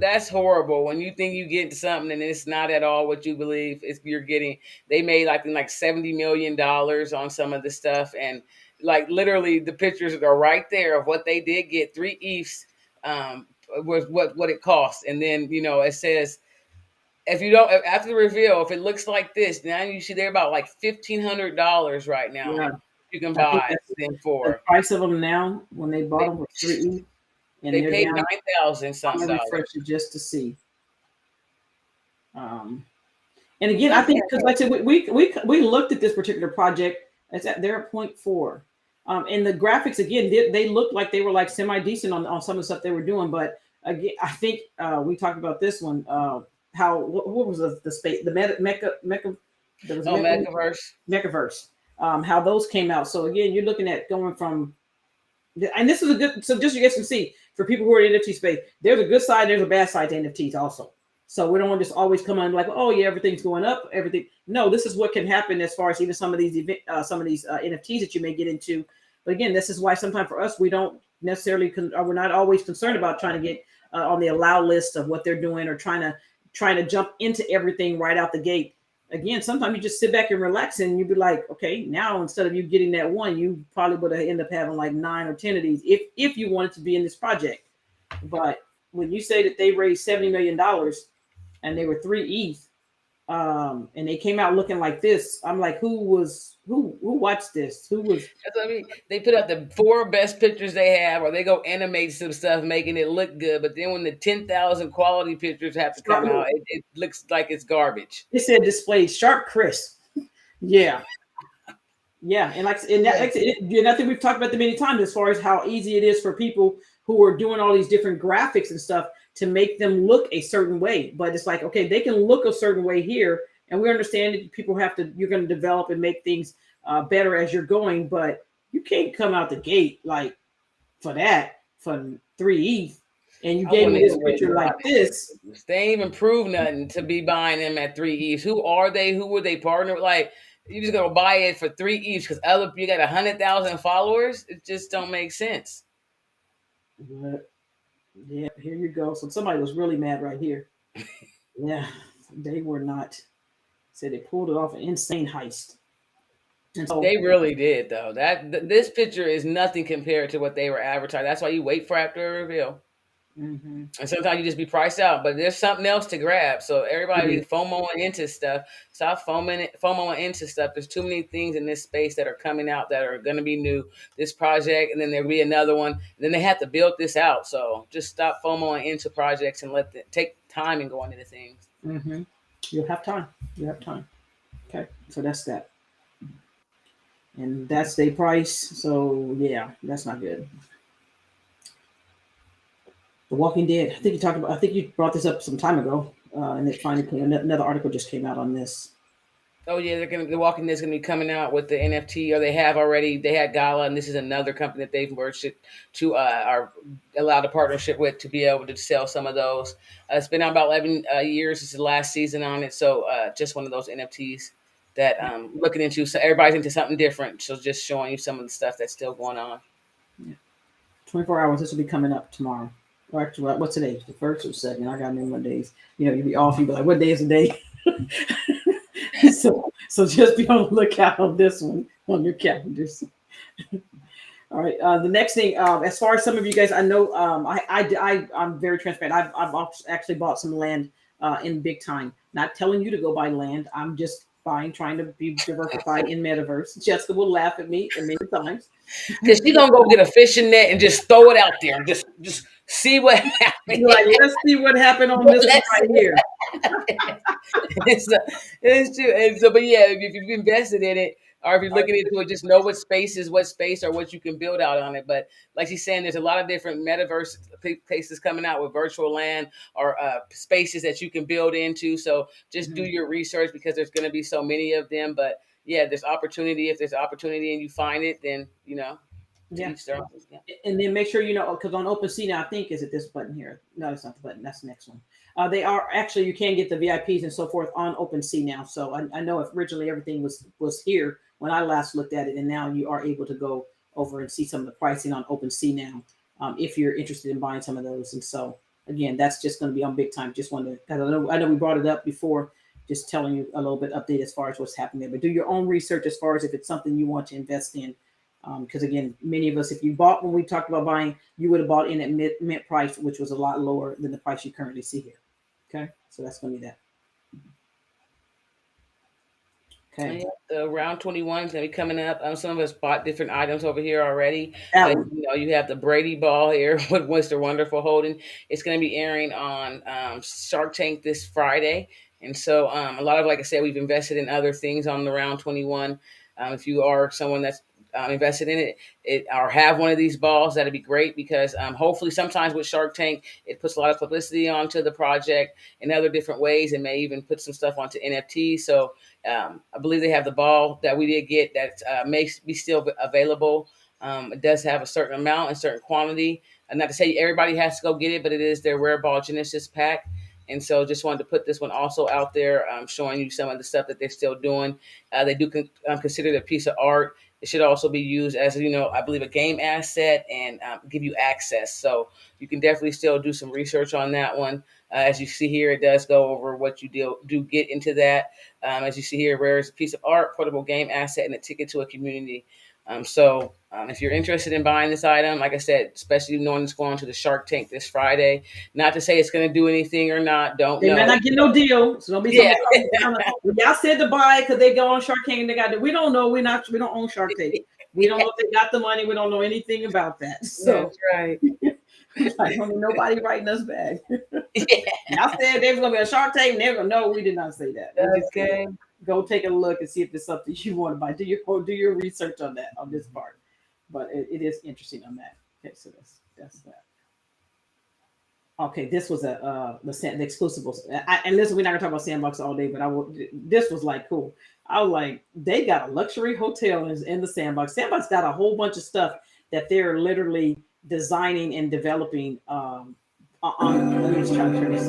That's horrible. When you think you get something and it's not at all what you believe you're getting. They made like $70 million on some of the stuff, and like literally the pictures are right there of what they did get. 3 ETHs was what it cost, and then it says, if you don't, after the reveal, if it looks like this, now you see they're about like $1,500 right now. Yeah. You can buy them for. The price of them now, when they bought them, was 3 ETH. And they paid $9,000 something. I'm refresh it just to see. And again, I think because like I said, we looked at this particular project. They're at 0.4. And the graphics again, they looked like they were like semi decent on some of the stuff they were doing. But again, I think we talked about this one. What was the space? The Mechaverse. How those came out. So again, you're looking at going from. And this is a good, so just so you guys can see, for people who are in the NFT space, there's a good side, there's a bad side to NFTs also. So we don't want to just always come on like, oh yeah, everything's going up, everything. No, this is what can happen as far as even some of these NFTs that you may get into. But again, this is why sometimes for us, we don't necessarily, we're not always concerned about trying to get on the allow list of what they're doing, or trying to jump into everything right out the gate. again, sometimes you just sit back and relax and you'd be like, okay, now instead of you getting that one, you probably would have ended up having like 9 or 10 of these if you wanted to be in this project. But when you say that they raised $70 million and they were 3 ETH, and they came out looking like this, I'm like, who watched this? Who was That's what I mean. They put out the 4 best pictures they have, or they go animate some stuff, making it look good. But then when the 10,000 quality pictures have to come out, it looks like it's garbage. it said displayed sharp crisp. Yeah. Yeah, and I think we've talked about that many times as far as how easy it is for people who are doing all these different graphics and stuff to make them look a certain way. But it's like, okay, they can look a certain way here, and we understand that people have to. You're going to develop and make things better as you're going, but you can't come out the gate like for that for 3 ETH, and you I gave wouldn't me this even picture like this. They ain't even prove nothing to be buying them at 3 ETH. Who are they? Who would they partner with? Like, you just gonna buy it for 3 ETH because other you got 100,000 followers? It just don't make sense. But yeah, here you go. So somebody was really mad right here. Yeah, they were not. Said they pulled it off an insane heist. And so, They really did though. This picture is nothing compared to what they were advertising. That's why you wait for after a reveal. mm-hmm. And sometimes you just be priced out, but there's something else to grab. So everybody be FOMOing into stuff. Stop FOMOing into stuff. There's too many things in this space that are coming out that are going to be new. This project, and then there'll be another one. And then they have to build this out. So just stop FOMOing into projects and let them take time and go into the things. Mm-hmm. You'll have time. You have time. Okay, so that's that, and that's their price. So yeah, that's not good. The Walking Dead. I think you talked about. I think you brought this up some time ago, and it finally another article just came out on this. Oh yeah, The Walking Dead's gonna be coming out with the NFT, or they have already. They had Gala, and this is another company that they've merged it to are allowed a partnership with to be able to sell some of those. It's been out about 11 years. It's the last season on it, so just one of those NFTs that looking into. So everybody's into something different. So just showing you some of the stuff that's still going on. Yeah. 24 hours. This will be coming up tomorrow. Or actually, what's today? The first or second? I got no days. You know, you'll be off. You'll be like, what day is the day? so just be on the lookout on this one on your calendars. All right. The next thing, as far as some of you guys, I know, I'm very transparent. I've actually bought some land in big time. Not telling you to go buy land. I'm just buying, trying to be diversified in metaverse. Jessica will laugh at me many times because she's gonna go get a fishing net and just throw it out there and just see what happens. Like, let's see what happened on this one right here. It's true. And so, but yeah, if you've invested in it, or if you're looking into it, just know what space is what space or what you can build out on it. But like she's saying, there's a lot of different metaverse places coming out with virtual land or spaces that you can build into. So just do your research because there's going to be so many of them. But yeah, there's opportunity. If there's opportunity and you find it, then Yeah. Yeah. And then make sure because on OpenSea now, I think is it this button here? No, it's not the button. That's the next one. They are actually you can get the VIPs and so forth on OpenSea now. So I know if originally everything was here when I last looked at it, and now you are able to go over and see some of the pricing on OpenSea now, if you're interested in buying some of those. And so again, that's just going to be on big time. Just wanted to, I know we brought it up before, just telling you a little bit update as far as what's happening there. But do your own research as far as if it's something you want to invest in. Because again, many of us, if you bought when we talked about buying, you would have bought in at mint price, which was a lot lower than the price you currently see here. Okay, so that's going to be that. Okay. The round 21 is going to be coming up. Some of us bought different items over here already. You have the Brady ball here with Mr. Wonderful holding. It's going to be airing on Shark Tank this Friday. And so a lot of, like I said, we've invested in other things on the round 21. If you are someone that's invested in it or have one of these balls, that'd be great because hopefully sometimes with Shark Tank, it puts a lot of publicity onto the project in other different ways and may even put some stuff onto NFTs. So I believe they have the ball that we did get that may be still available. It does have a certain amount and certain quantity. And not to say everybody has to go get it, but it is their Rare Ball Genesis pack. And so just wanted to put this one also out there, showing you some of the stuff that they're still doing. They do consider it a piece of art. It should also be used as, I believe, a game asset and give you access. So you can definitely still do some research on that one. As you see here, it does go over what you do get into that. As you see here, rare is a piece of art, portable game asset, and a ticket to a community. If you're interested in buying this item, like I said, especially knowing it's going to the Shark Tank this Friday, not to say it's going to do anything or not, don't They know. may not get no deal. So don't be Yeah. y'all said to buy because they go on Shark Tank and they got it. We don't know. We don't own Shark Tank. We don't know if they got the money. We don't know anything about that. So That's right. I don't need nobody writing us back. Yeah. Y'all said there was gonna be a Shark Tank. Never. No, we did not say that. Okay. Go take a look and see if it's something you want to buy. Do your research on that on this part. But it is interesting on that. Okay, so that's that. Okay, this was the exclusives. And listen, we're not gonna talk about Sandbox all day, but this was like cool. I was like, they got a luxury hotel in the Sandbox. Sandbox got a whole bunch of stuff that they're literally designing and developing. Let me just try to turn this.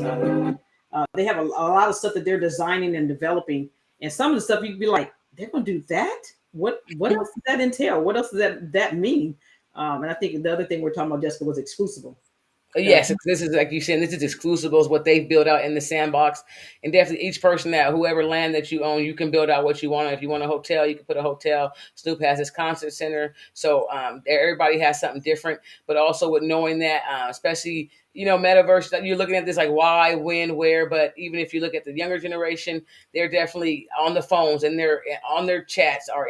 They have a lot of stuff that they're designing and developing, and some of the stuff you'd be like, they're gonna do that. What else does that entail? What else does that mean? And I think the other thing we're talking about, Jessica, was exclusive. Yes, this is like you said. This is exclusibles, what they've built out in the Sandbox, and definitely each person whoever land that you own, you can build out what you want. If you want a hotel, you can put a hotel. Snoop has his concert center, so everybody has something different. But also with knowing that, especially metaverse, you're looking at this like why, when, where. But even if you look at the younger generation, they're definitely on the phones and they're on their chats or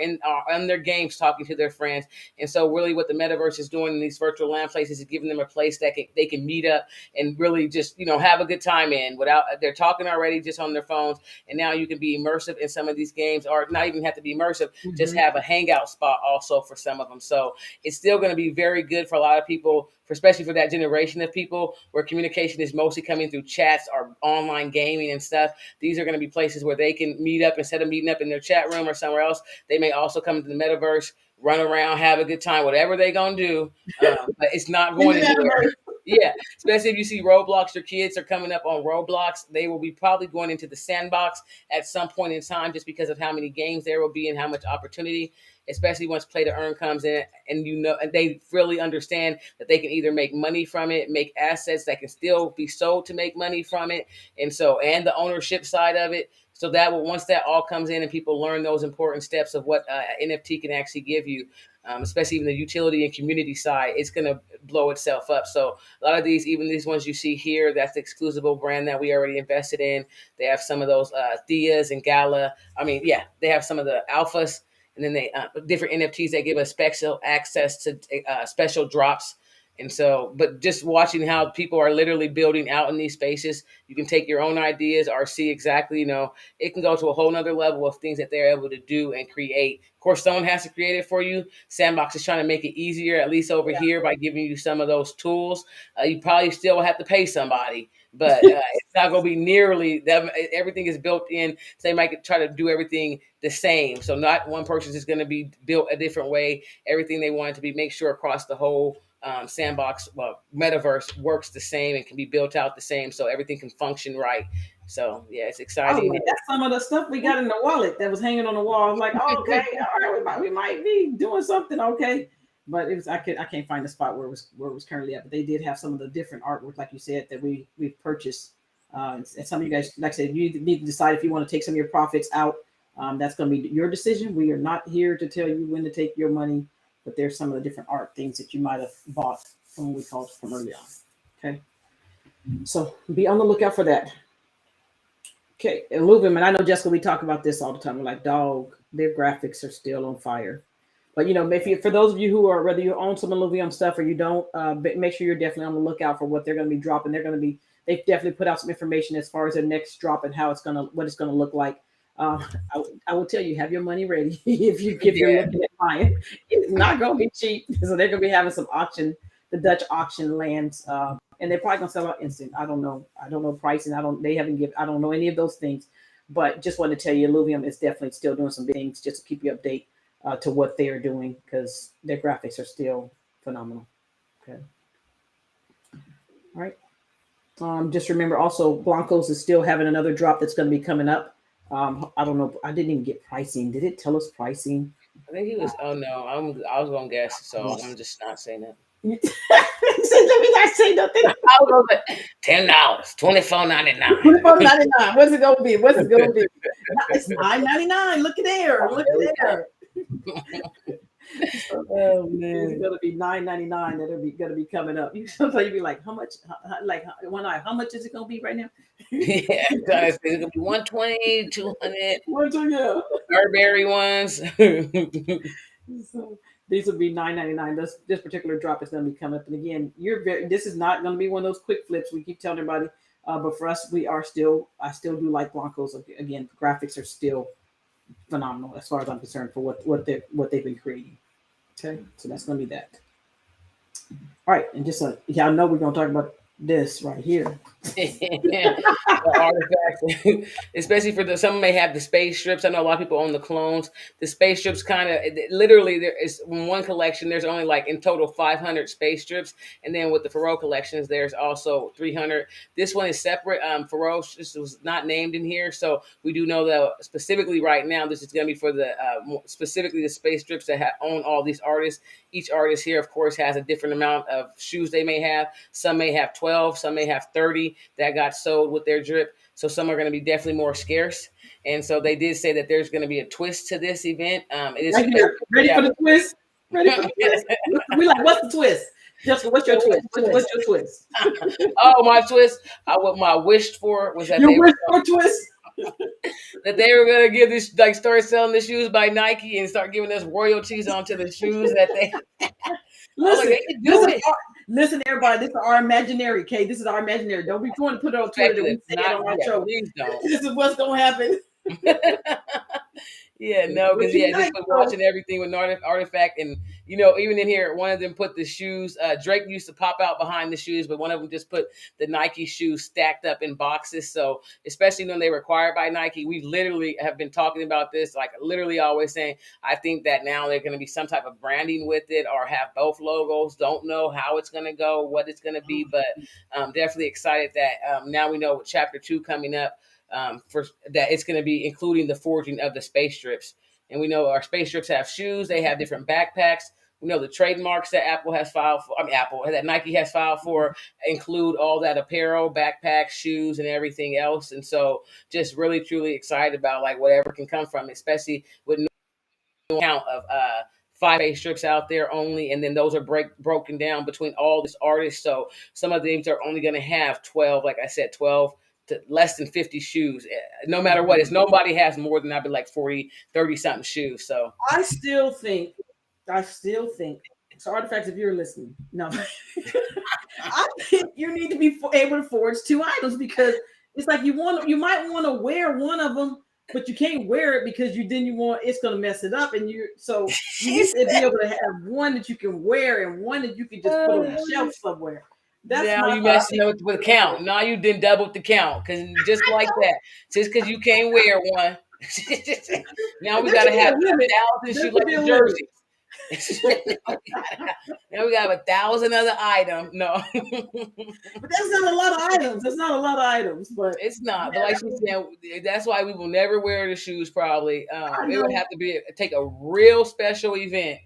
on their games talking to their friends. And so really what the metaverse is doing in these virtual land places is giving them a place that they can meet up and really just, have a good time in without they're talking already just on their phones. And now you can be immersive in some of these games or not even have to be immersive, just have a hangout spot also for some of them. So it's still going to be very good for a lot of people, especially for that generation of people where communication is mostly coming through chats or online gaming and stuff. These are going to be places where they can meet up instead of meeting up in their chat room or somewhere else. They may also come to the metaverse, run around, have a good time, whatever they're going to do. But it's not going anywhere. Yeah, especially if you see Roblox, your kids are coming up on Roblox. They will be probably going into the Sandbox at some point in time just because of how many games there will be and how much opportunity, especially once play to earn comes in and and they really understand that they can either make money from it, make assets that can still be sold to make money from it. And the ownership side of it. So once that all comes in and people learn those important steps of what NFT can actually give you, especially even the utility and community side, it's going to blow itself up. So a lot of even these ones you see here, that's the exclusive brand that we already invested in. They have some of those Theas and Gala. They have some of the alphas, and then they different NFTs that give us special access to special drops. And so, but just watching how people are literally building out in these spaces, you can take your own ideas or see exactly, it can go to a whole nother level of things that they're able to do and create. Of course, someone has to create it for you. Sandbox is trying to make it easier, at least over here, by giving you some of those tools. You probably still have to pay somebody, but it's not going to be nearly that. Everything is built in. So they might try to do everything the same. So not one person is going to be built a different way. Everything they want it to be, make sure across the whole Sandbox, metaverse works the same and can be built out the same, so everything can function right. So yeah, it's exciting. That's some of the stuff we got in the wallet that was hanging on the wall. I was like, okay, all right, we might be doing something, okay. But it was I can't find the spot where it was currently at. But they did have some of the different artwork, like you said, that we've purchased. And some of you guys, like I said, you need to decide if you want to take some of your profits out. That's going to be your decision. We are not here to tell you when to take your money, but there's some of the different art things that you might have bought from we called from early on. Okay, so be on the lookout for that. Okay, Illuvium, and I know, Jessica, we talk about this all the time. We're like, dog, their graphics are still on fire. But for those of you who are, whether you own some Illuvium stuff or you don't, make sure you're definitely on the lookout for what they're going to be dropping. They've definitely put out some information as far as their next drop and what it's going to look like. I will tell you, have your money ready if you're looking at buying. It's not going to be cheap, so they're going to be having some the Dutch auction lands, and they're probably going to sell out instant. I don't know pricing. I don't know any of those things, but just wanted to tell you, Illuvium is definitely still doing some things just to keep you update to what they're doing because their graphics are still phenomenal. Okay, all right. Just remember also, Blancos is still having another drop that's going to be coming up. I don't know. I didn't even get pricing. Did it tell us pricing? I think he was. Oh no, I was gonna guess, so I'm just not saying that. He said, let me not say nothing. I was gonna say $10, 24.99. 24.99. What's it gonna be? What's it gonna be? It's 9.99. Look at there. Oh, Look there we at go. there. So Oh it's man. gonna be 9.99 that'll be gonna be coming up. You sometimes you be like, how much? Like one eye, how much is it gonna be right now? Yeah, it's gonna be 120, 200 What's it, yeah. Burberry ones. So these will be 9.99. This particular drop is going to be coming up. And again, you're very. This is not going to be one of those quick flips. We keep telling everybody, but for us, we are still. I still do like Broncos. Again, the graphics are still phenomenal as far as I'm concerned for what they've been creating. Okay, so that's going to be that. All right, and just yeah, I know we're going to talk about this right here. The artifacts, especially for the some may have the space strips. I know a lot of people own the clones. The space strips kind of literally there is in one collection. There's only like in total 500 space strips, and then with the Faro collections, there's also 300. This one is separate. Faro just was not named in here, so we do know that specifically right now this is going to be for the specifically the space strips that own all these artists. Each artist here, of course, has a different amount of shoes they may have. Some may have 12, some may have 30 that got sold with their drip. So some are going to be definitely more scarce. And so they did say that there's going to be a twist to this event. It is Right here, ready for the twist? Ready for the twist? We like, what's the twist? Jessica, what's your twist? What's your twist? Oh, my twist. What my wished for was that Your wish for twist? they were gonna give this like start selling the shoes by Nike and start giving us royalties onto the shoes that they. I was like, Listen, they can do it. listen, everybody. This is our imaginary, okay? This is our imaginary. Don't be trying to put it on Twitter that we Speculative, say it not on our yeah. show. Please don't. This is what's gonna happen. Yeah, no, What because you yeah, just like, been though? watching everything with Artifact, and even in here, one of them put the shoes. Drake used to pop out behind the shoes, but one of them just put the Nike shoes stacked up in boxes. So, especially when they were acquired by Nike, we literally have been talking about this, like literally always saying, I think that now they're going to be some type of branding with it, or have both logos. Don't know how it's going to go, what it's going to be, but definitely excited that now we know with Chapter 2 coming up for that it's going to be including the forging of the space strips. And we know our space strips have shoes, they have different backpacks. We know the trademarks that Apple has filed for, Apple, that Nike has filed for include all that apparel, backpacks, shoes, and everything else. And so just really, truly excited about like whatever can come from it, especially with no count of five space strips out there only. And then those are broken down between all these artists. So some of these are only going to have 12, like I said, 12 to less than 50 shoes. No matter what, it's nobody has more than I'd be like 40, 30 something shoes. So I still think, so Artifacts, if you're listening, no, I think you need to be able to forge two items because it's like you might want to wear one of them, but you can't wear it because you want it's going to mess it up, and you need to be able to have one that you can wear and one that you can just put on the shelf somewhere. That's now my you thought. I messing think with count. Now you didn't double the count because just like that, just because you can't wear one. Now we there gotta should be a have limit. 1,000 There shoes should like be a the limit. jerseys. Now we got 1,000 other items. No, But that's not a lot of items. That's not a lot of items. But it's not. But yeah, like she's saying, that's why we will never wear the shoes. Probably, I it would know. have to be take a real special event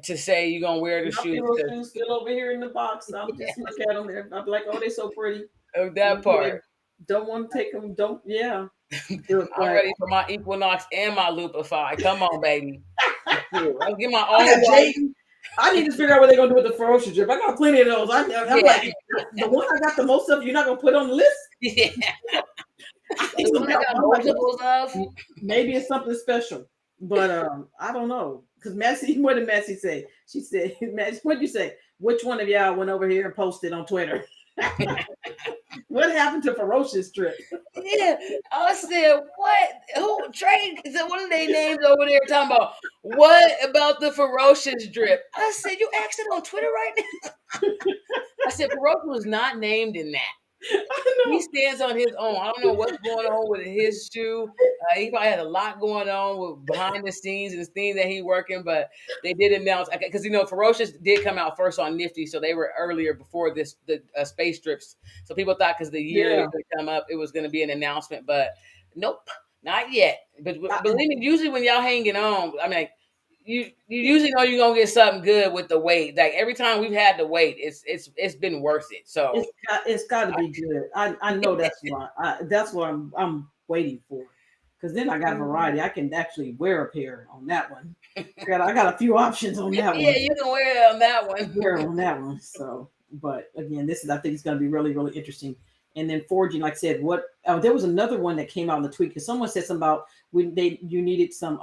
to say you're gonna wear the My shoes Firo because shoes still over here in the box. I'll just look at them. I'll be like, oh, they're so pretty. of that part. Don't want to take them. Don't. Yeah. I'm But ready for my Equinox and my Lupify. Come on, baby. I'll get my I all got white. Jaden. I need to figure out what they're gonna do with the ferocious drip. I got plenty of those. I'm Yeah, like the one I got the most of. You're not gonna put on the list. yeah. I think The so. one I got I'm like, multiples of. maybe it's something special, but I don't know. Because Massey, what did Massey say? She said, Massey, what'd you say? Which one of y'all went over here and posted on Twitter? What happened to ferocious drip? Yeah, I said, what? Who? Trey said, what are they names over there talking about? What about the ferocious drip? I said, you asked it on Twitter right now? I said, ferocious was not named in that. I He know. stands on his own. I don't know what's going on with his shoe. He probably had a lot going on with behind the scenes and things that he working, but they did announce because Ferocious did come out first on Nifty, so they were earlier before the space strips. So people thought because the year it Yeah. would come up, it was going to be an announcement, but nope, not yet. But I, believe me, usually when y'all hanging on, I mean, you usually know you're gonna get something good with the wait. Like every time we've had to wait, it's been worth it. So It's got to be good. I know that's what I'm waiting for. Because then I got variety. I can actually wear a pair on that one. I got a few options on that yeah, one. you can wear it on that one. Wear on that one. So, but again, this is I think it's going to be really really interesting. And then forging, like I said, what there was another one that came out in the tweet because someone said something about you needed some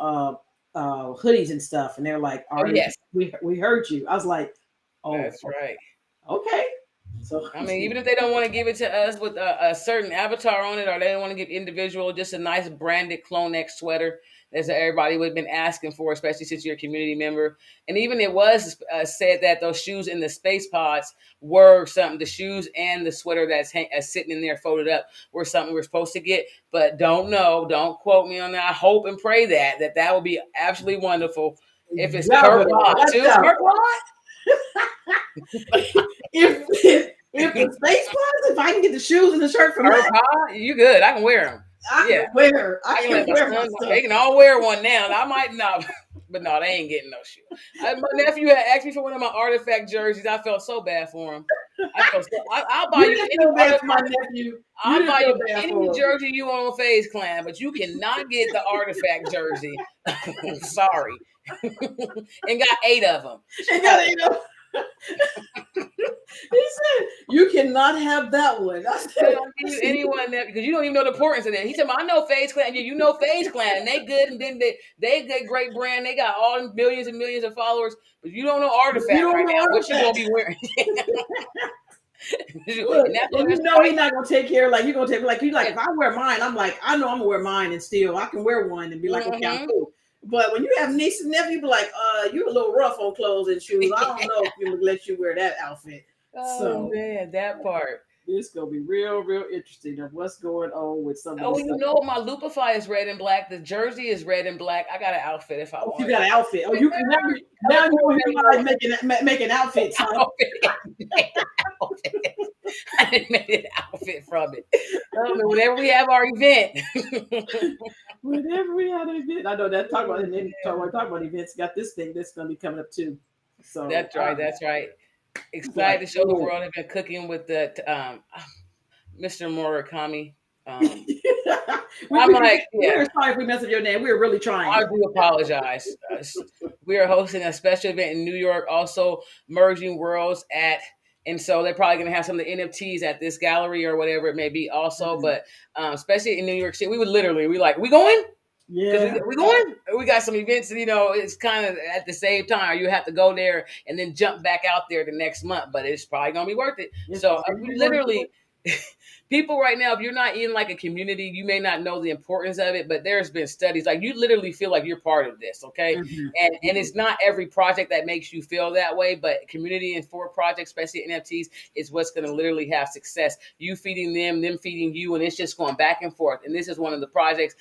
hoodies and stuff, and they're like, all Oh right, yes, we heard you. I was like, oh, that's right. okay. So I mean, even if they don't want to give it to us with a certain avatar on it, or they don't want to give individual just a nice branded Clonex sweater, as everybody would have been asking for, especially since you're a community member. And even it was said that those shoes in the space pods were something. The shoes and the sweater that's sitting in there folded up were something we're supposed to get, but don't quote me on that. I hope and pray that would be absolutely wonderful. If it's per pod too, per pod. if the space pods, if I can get the shoes and the shirt from Per that, pod, you good. I can wear them. I Yeah. can wear. I I can can let my wear son, myself. they can all wear one now. I might not, but no, they ain't getting no shoe. My nephew had asked me for one of my artifact jerseys. I felt so bad for him. I'll buy You you didn't any feel bad for my artifact. nephew. You I'll didn't buy feel you bad any for him. jersey you want on FaZe Clan, but you cannot get the artifact jersey. Sorry. And got 8 of them. And got, he said, "You cannot have that one." I They said, don't give you anyone that because you don't even know the importance of that. He said, "I know FaZe Clan. Yeah, you know FaZe Clan, and they good, and then they get great brand. They got all millions and millions of followers, but you don't know "You Artifact don't right know now. What you gonna Artifact." be wearing?" Look, And that's and you that's know right. he's not gonna take care. Like you're gonna take. Like you like. If I wear mine, I'm like, I know I'm gonna wear mine, and still I can wear one and be like, okay, I'm Mm-hmm. cool. But when you have niece and nephew, you be like, you're a little rough on clothes and shoes. I don't know if you would let you wear that outfit. Oh So man, that part. it's gonna be real, real interesting of what's going on with some of Oh, this you stuff. know my Lupify is red and black. The jersey is red and black. I got an outfit if I Oh, you want got an outfit. Oh, you can now you know you're making outfits, huh? it. I didn't make an outfit from it. Whenever we have our event. Whenever we had an event, I know that talk about it. And then talk about events. Got this thing that's gonna be coming up too. So That's right. That's right. Excited like, to show the world. I've been cooking with the Mr. Murakami. Um, I'm like, yeah, we're sorry if we messed up your name. We're really trying. I do apologize. We are hosting a special event in New York, also merging worlds at, and so they're probably going to have some of the NFTs at this gallery or whatever it may be, also. But especially in New York City, we like, we going? Because Yeah. we going? We got some events, it's kind of at the same time. You have to go there and then jump back out there the next month, but it's probably going to be worth it. It's So probably we worth literally, people right now, if you're not in like a community, you may not know the importance of it, but there's been studies like you literally feel like you're part of this, okay? Mhm. And it's not every project that makes you feel that way, but community and for projects, especially NFTs, is what's going to literally have success. You feeding them feeding you, and it's just going back and forth. And this is one of the projects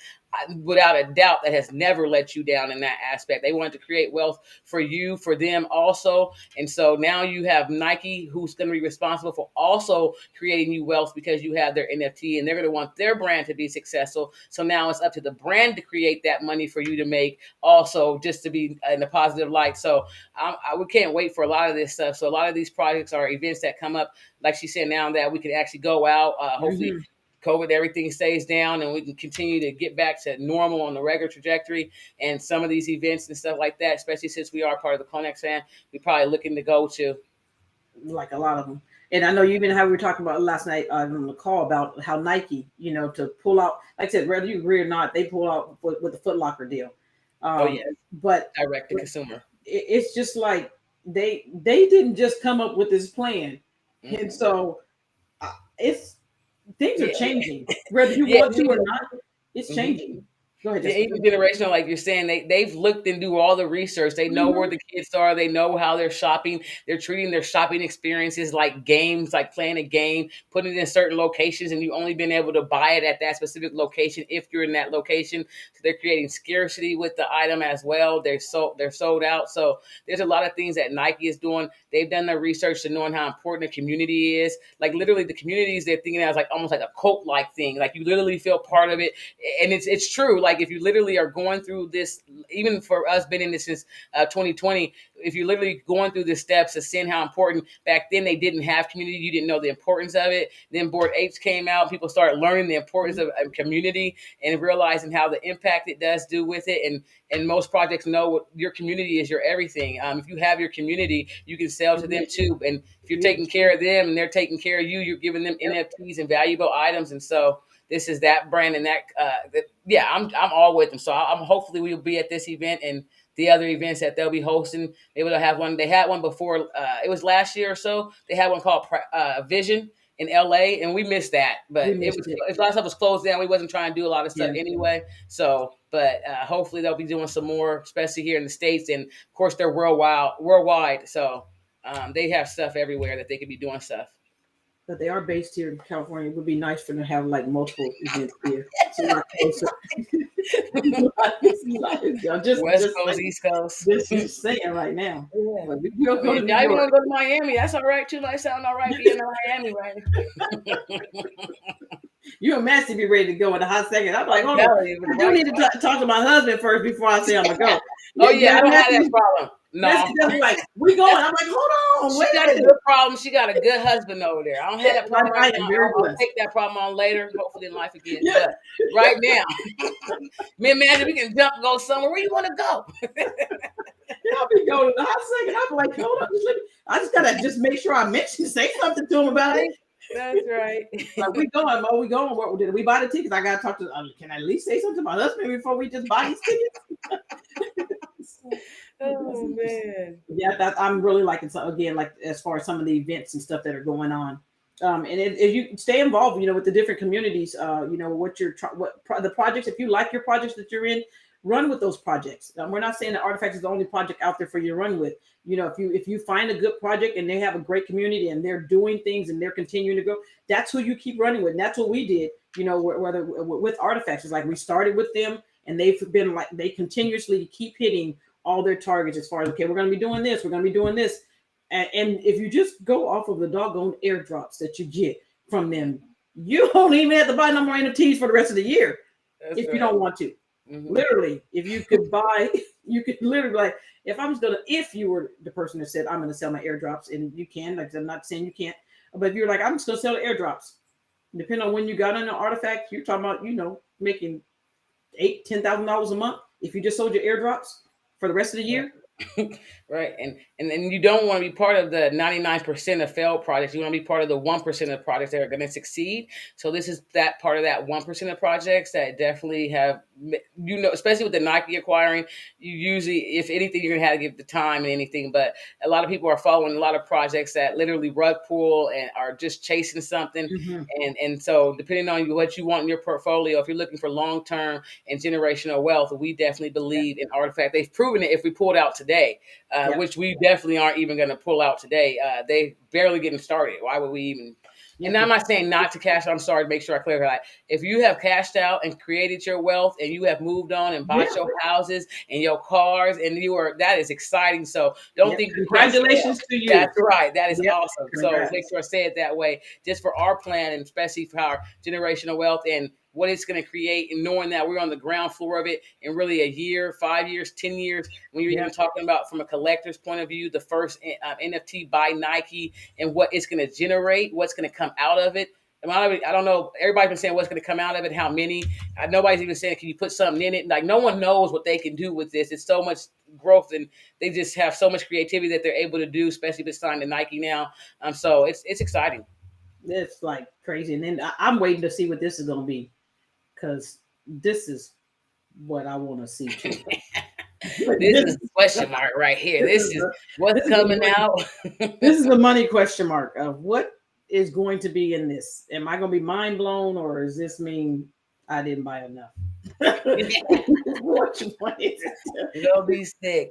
without a doubt that has never let you down in that aspect. They wanted to create wealth for you, for them also. And so now you have Nike, who's going to be responsible for also creating you wealth because you have their NFT, and they're going to want their brand to be successful. So now it's up to the brand to create that money for you to make also, just to be in a positive light. So we can't wait for a lot of this stuff. So a lot of these projects are events that come up, like she said, now that we can actually go out, hopefully COVID, everything stays down and we can continue to get back to normal on the regular trajectory. And some of these events and stuff like that, especially since we are part of the Clonex fan, we're probably looking to go to. Like a lot of them. And I know you even how we were talking about last night on the call about how Nike, to pull out, like I said, whether you agree or not, they pull out with the Foot Locker deal. Oh yeah, But direct to consumer. It's just like they didn't just come up with this plan, and so it's things are changing, whether you want to or not. It's changing. Go ahead. Even generational, like you're saying, they've looked and do all the research. They know where the kids are. They know how they're shopping. They're treating their shopping experiences like games, like playing a game, putting it in certain locations, and you've only been able to buy it at that specific location if you're in that location. So they're creating scarcity with the item as well. They're sold out. So there's a lot of things that Nike is doing. They've done their research to knowing how important the community is. Like literally, the communities they're thinking as like almost like a cult like thing. Like you literally feel part of it, and it's true. like if you literally are going through this, even for us been in this since 2020, if you're literally going through the steps of seeing how important back then they didn't have community, you didn't know the importance of it. Then Board H came out, people started learning the importance of community and realizing how the impact it does do with it. And most projects know what your community is, your everything. If you have your community, you can sell to them too. And if you're taking care of them and they're taking care of you, you're giving them NFTs and valuable items. And so this is that brand and yeah, I'm all with them. So I'm hopefully we'll be at this event and the other events that they'll be hosting. They will have one. They had one before. It was last year or so. They had one called Vision in LA, and we missed that. But a lot of stuff was closed down. We wasn't trying to do a lot of stuff anyway. So, but hopefully they'll be doing some more, especially here in the States. And of course, they're worldwide. So they have stuff everywhere that they could be doing stuff. But they are based here in California. It would be nice for them to have like multiple events here. So we're closer. West Coast, East Coast. This is saying right now. Yeah. But we'll go to New I York. want to go to Miami. That's all right too. Might sound all right being in Miami, right? You and Massey be ready to go in a hot second. I'm like, hold on. I do need to talk to my husband first before I say I'm gonna go. Oh yeah, I don't have that problem. No, like we going. I'm like, hold on. She got a good problem. She got a good husband over there. I don't have that problem right now. I'll take that problem on later, hopefully in life again. But right now, me and Magic, we can jump and go somewhere. Where you want to go? I'll be going in the hot second. I'm like, hold on. I just gotta just make sure I say something to him about it. That's right. Like, we going, Mo. We going. What did we buy the tickets? I gotta talk to. Can I at least say something to my husband before we just buy these tickets? Oh man. Yeah, I'm really liking. So again, like as far as some of the events and stuff that are going on, and if you stay involved, with the different communities, what the projects. If you like your projects that you're in, run with those projects. We're not saying that Artifacts is the only project out there for you to run with. If you find a good project and they have a great community and they're doing things and they're continuing to go, that's who you keep running with. And that's what we did. Whether with Artifacts, it's like we started with them and they've been like they continuously keep hitting all their targets as far as, okay, we're going to be doing this, we're going to be doing this. And if you just go off of the doggone airdrops that you get from them, you don't even have to buy no more NFTs for the rest of the year. That's if right. You don't want to. Mm-hmm. Literally, if you could buy, you could literally like, if you were the person that said, I'm going to sell my airdrops, and you can, like I'm not saying you can't, but if you're like, I'm just going to sell the airdrops, depending on when you got on an artifact, you're talking about, making $8,000-$10,000 a month. If you just sold your airdrops for the rest of the year. Right. And then you don't want to be part of the 99% of failed projects. You want to be part of the 1% of projects that are going to succeed. So this is that part of that 1% of projects that definitely have, especially with the Nike acquiring, you usually, if anything, you're going to have to give the time and anything. But a lot of people are following a lot of projects that literally rug pull and are just chasing something. Mm-hmm. And so depending on what you want in your portfolio, if you're looking for long-term and generational wealth, we definitely believe in Artifact. They've proven it if we pulled out today. Which we definitely aren't even going to pull out today. They barely getting started. Why would we even? And I'm not saying not to cash out. I'm sorry to make sure I clarify. If you have cashed out and created your wealth and you have moved on and bought your houses and your cars and that is exciting. So don't think congratulations to you. That's right. That is awesome. Congrats. So make sure I say it that way, just for our plan and especially for our generational wealth and what it's going to create, and knowing that we're on the ground floor of it in really a year, 5 years, 10 years, when you're even talking about from a collector's point of view, the first NFT by Nike and what it's going to generate, what's going to come out of it. I don't know. Everybody's been saying what's going to come out of it, how many. Nobody's even saying, can you put something in it? Like, no one knows what they can do with this. It's so much growth, and they just have so much creativity that they're able to do, especially if it's signed to Nike now. So it's exciting. It's like crazy. And then I'm waiting to see what this is going to be, because this is what I want to see too. This is a question mark right here. This is what's coming out. This is the money question mark of what is going to be in this. Am I going to be mind blown, or does this mean I didn't buy enough? Which one is it? You'll be sick.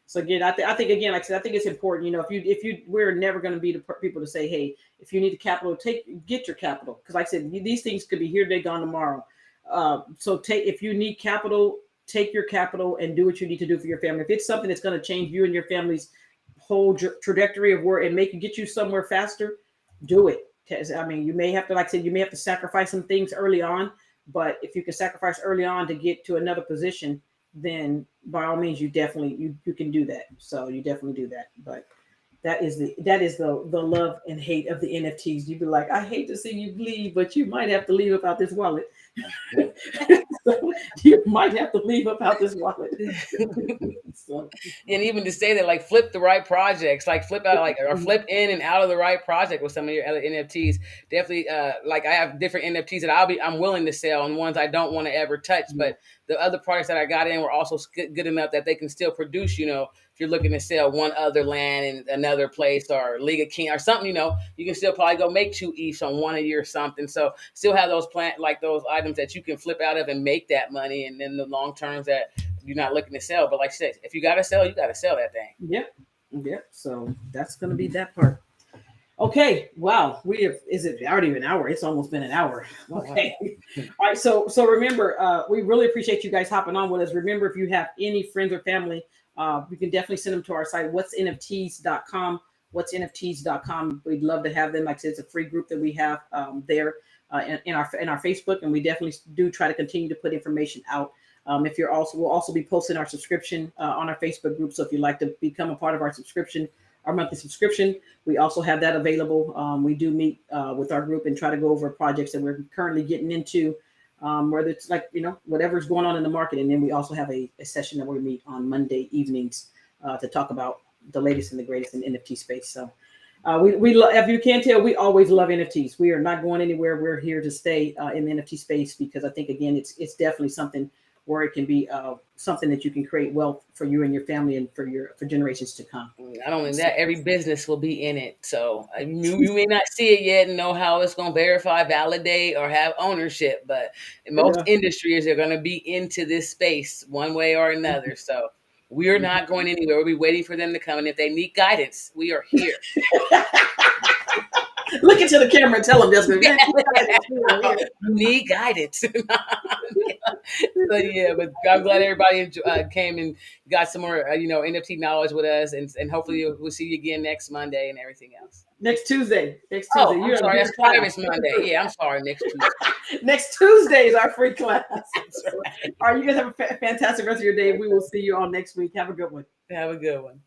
So again, I think again, like I said, I think it's important. We're never going to be the people to say, hey, if you need the capital, get your capital, because like I said, these things could be here today, gone tomorrow. So if you need capital, take your capital and do what you need to do for your family. If it's something that's going to change you and your family's whole trajectory of where and get you somewhere faster, do it. I mean, you may have to, like I said, you may have to sacrifice some things early on, But if you can sacrifice early on to get to another position, then by all means, you can do that. So you definitely do that. But that is the love and hate of the NFTs. You'd be like, I hate to see you leave, but you might have to leave without this wallet. So you might have to leave without this wallet. So, And even to say that, like, flip the right projects, like flip out, like, or flip in and out of the right project with some of your other NFTs. Definitely, like, I have different NFTs that I'm willing to sell, and ones I don't want to ever touch. But the other projects that I got in were also good enough that they can still produce. If you're looking to sell one other land in another place, or League of King or something, you can still probably go make 2 ETH on one of your something. So still have those those items that you can flip out of and make that money, and then the long terms that you're not looking to sell. But like I said, if you gotta sell, you gotta sell that thing. Yep. So that's gonna be that part. Okay. Wow. Is it already an hour? It's almost been an hour. Okay. All right. So remember, we really appreciate you guys hopping on with us. Remember, if you have any friends or family, you can definitely send them to our site, whatsnfts.com. Whatsnfts.com. We'd love to have them. Like I said, it's a free group that we have there in our Facebook, and we definitely do try to continue to put information out. We'll also be posting our subscription on our Facebook group. So if you'd like to become a part of our monthly subscription, we also have that available. We do meet with our group and try to go over projects that we're currently getting into, whether it's like, whatever's going on in the market. And then we also have a session that we meet on Monday evenings to talk about the latest and the greatest in NFT space. So if you can tell, we always love NFTs. We are not going anywhere. We're here to stay in the NFT space, because I think, again, it's definitely something where it can be something that you can create wealth for you and your family and for generations to come. Not only that, every business will be in it. So you may not see it yet and know how it's going to verify, validate, or have ownership, but in most industries are going to be into this space one way or another. So we are not going anywhere. We'll be waiting for them to come. And if they need guidance, we are here. Look into the camera and tell them that's you need guidance. But I'm glad everybody came and got some more, NFT knowledge with us, and hopefully we'll see you again next Monday and everything else. Next Tuesday. Oh, I'm sorry. That's Pirates Monday. Yeah, I'm sorry. Next Tuesday. Next Tuesday is our free class. That's right. All right, you guys have a fantastic rest of your day. We will see you all next week. Have a good one. Have a good one.